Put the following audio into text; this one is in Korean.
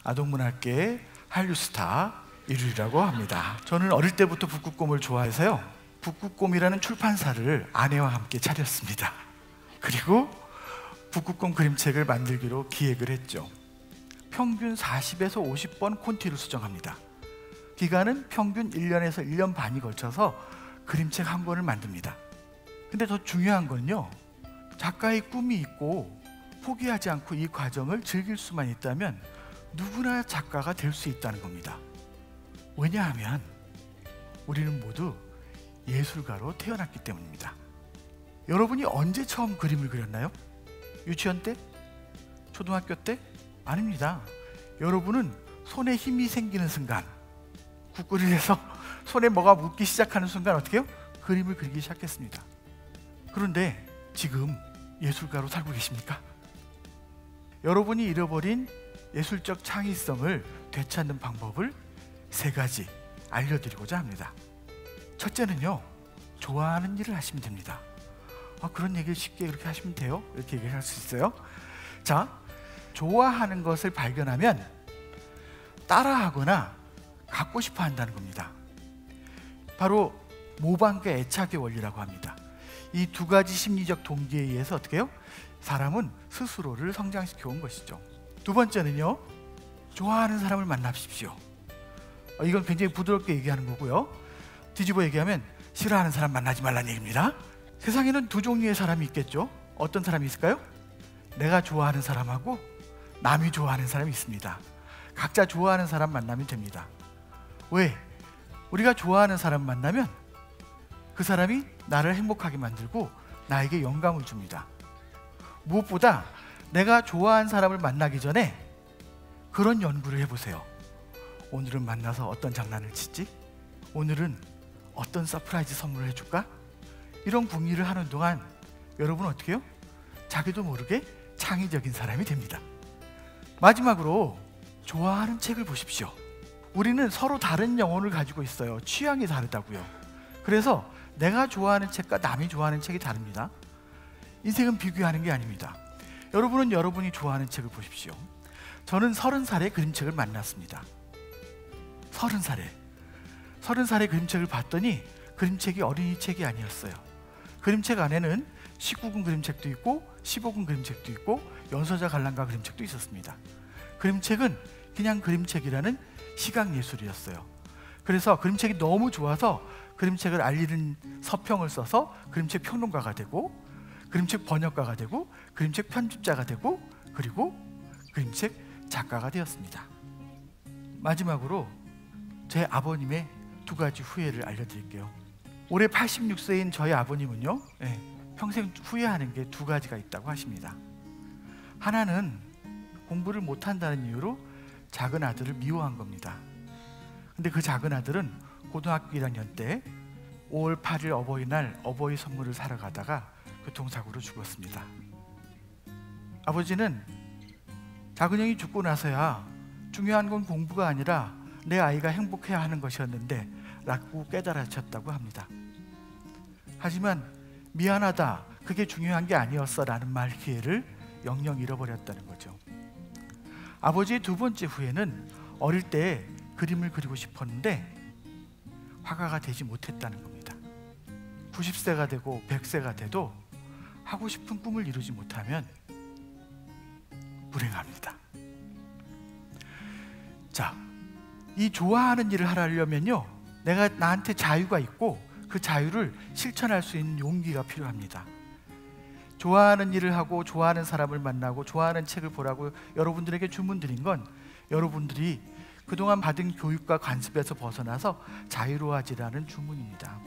아동문학계의 한류스타 이루리라고 합니다. 저는 어릴 때부터 북극곰을 좋아해서요, 북극곰이라는 출판사를 아내와 함께 차렸습니다. 그리고 북극곰 그림책을 만들기로 기획을 했죠. 평균 40에서 50번 콘티를 수정합니다. 기간은 평균 1년에서 1년 반이 걸쳐서 그림책 한 권을 만듭니다. 근데 더 중요한 건요, 작가의 꿈이 있고 포기하지 않고 이 과정을 즐길 수만 있다면 누구나 작가가 될 수 있다는 겁니다. 왜냐하면 우리는 모두 예술가로 태어났기 때문입니다. 여러분이 언제 처음 그림을 그렸나요? 유치원 때? 초등학교 때? 아닙니다. 여러분은 손에 힘이 생기는 순간, 국구를 해서 손에 뭐가 묻기 시작하는 순간 어떻게 해요? 그림을 그리기 시작했습니다. 그런데 지금 예술가로 살고 계십니까? 여러분이 잃어버린 예술적 창의성을 되찾는 방법을 3가지 알려드리고자 합니다. 첫째는요, 좋아하는 일을 하시면 됩니다. 그런 얘기를 쉽게 그렇게 하시면 돼요? 이렇게 얘기할 수 있어요. 자, 좋아하는 것을 발견하면 따라하거나 갖고 싶어 한다는 겁니다. 바로 모방과 애착의 원리라고 합니다. 이 2가지 심리적 동기에 의해서 어떻게 해요? 사람은 스스로를 성장시켜 온 것이죠. 2번째는요, 좋아하는 사람을 만나십시오. 이건 굉장히 부드럽게 얘기하는 거고요, 뒤집어 얘기하면 싫어하는 사람 만나지 말라는 얘기입니다. 세상에는 2 종류의 사람이 있겠죠. 어떤 사람이 있을까요? 내가 좋아하는 사람하고 남이 좋아하는 사람이 있습니다. 각자 좋아하는 사람 만나면 됩니다. 왜? 우리가 좋아하는 사람 만나면 그 사람이 나를 행복하게 만들고 나에게 영감을 줍니다. 무엇보다 내가 좋아하는 사람을 만나기 전에 그런 연구를 해보세요. 오늘은 만나서 어떤 장난을 치지? 오늘은 어떤 서프라이즈 선물을 해줄까? 이런 궁리를 하는 동안 여러분은 어떻게 해요? 자기도 모르게 창의적인 사람이 됩니다. 마지막으로 좋아하는 책을 보십시오. 우리는 서로 다른 영혼을 가지고 있어요. 취향이 다르다고요. 그래서 내가 좋아하는 책과 남이 좋아하는 책이 다릅니다. 인생은 비교하는 게 아닙니다. 여러분은 여러분이 좋아하는 책을 보십시오. 저는 30살에 그림책을 만났습니다. 30살에 그림책을 봤더니 그림책이 어린이 책이 아니었어요. 그림책 안에는 19금 그림책도 있고 15금 그림책도 있고 연서자 관람가 그림책도 있었습니다. 그림책은 그냥 그림책이라는 시각예술이었어요. 그래서 그림책이 너무 좋아서 그림책을 알리는 서평을 써서 그림책 평론가가 되고, 그림책 번역가가 되고, 그림책 편집자가 되고, 그리고 그림책 작가가 되었습니다. 마지막으로 제 아버님의 2가지 후회를 알려드릴게요. 올해 86세인 저희 아버님은요, 평생 후회하는 게 2가지가 있다고 하십니다. 하나는 공부를 못한다는 이유로 작은 아들을 미워한 겁니다. 근데 그 작은 아들은 고등학교 1학년 때 5월 8일 어버이날 어버이 선물을 사러 가다가 교통사고로 죽었습니다. 아버지는 작은 형이 죽고 나서야 중요한 건 공부가 아니라 내 아이가 행복해야 하는 것이었는데 라고 깨달으셨다고 합니다. 하지만 미안하다, 그게 중요한 게 아니었어 라는 말 기회를 영영 잃어버렸다는 거죠. 아버지의 2번째 후회는 어릴 때 그림을 그리고 싶었는데 화가가 되지 못했다는 겁니다. 90세가 되고 100세가 돼도 하고 싶은 꿈을 이루지 못하면 불행합니다. 자, 이 좋아하는 일을 하려면요, 내가 나한테 자유가 있고 그 자유를 실천할 수 있는 용기가 필요합니다. 좋아하는 일을 하고 좋아하는 사람을 만나고 좋아하는 책을 보라고 여러분들에게 주문드린 건 여러분들이 그동안 받은 교육과 관습에서 벗어나서 자유로워지라는 주문입니다.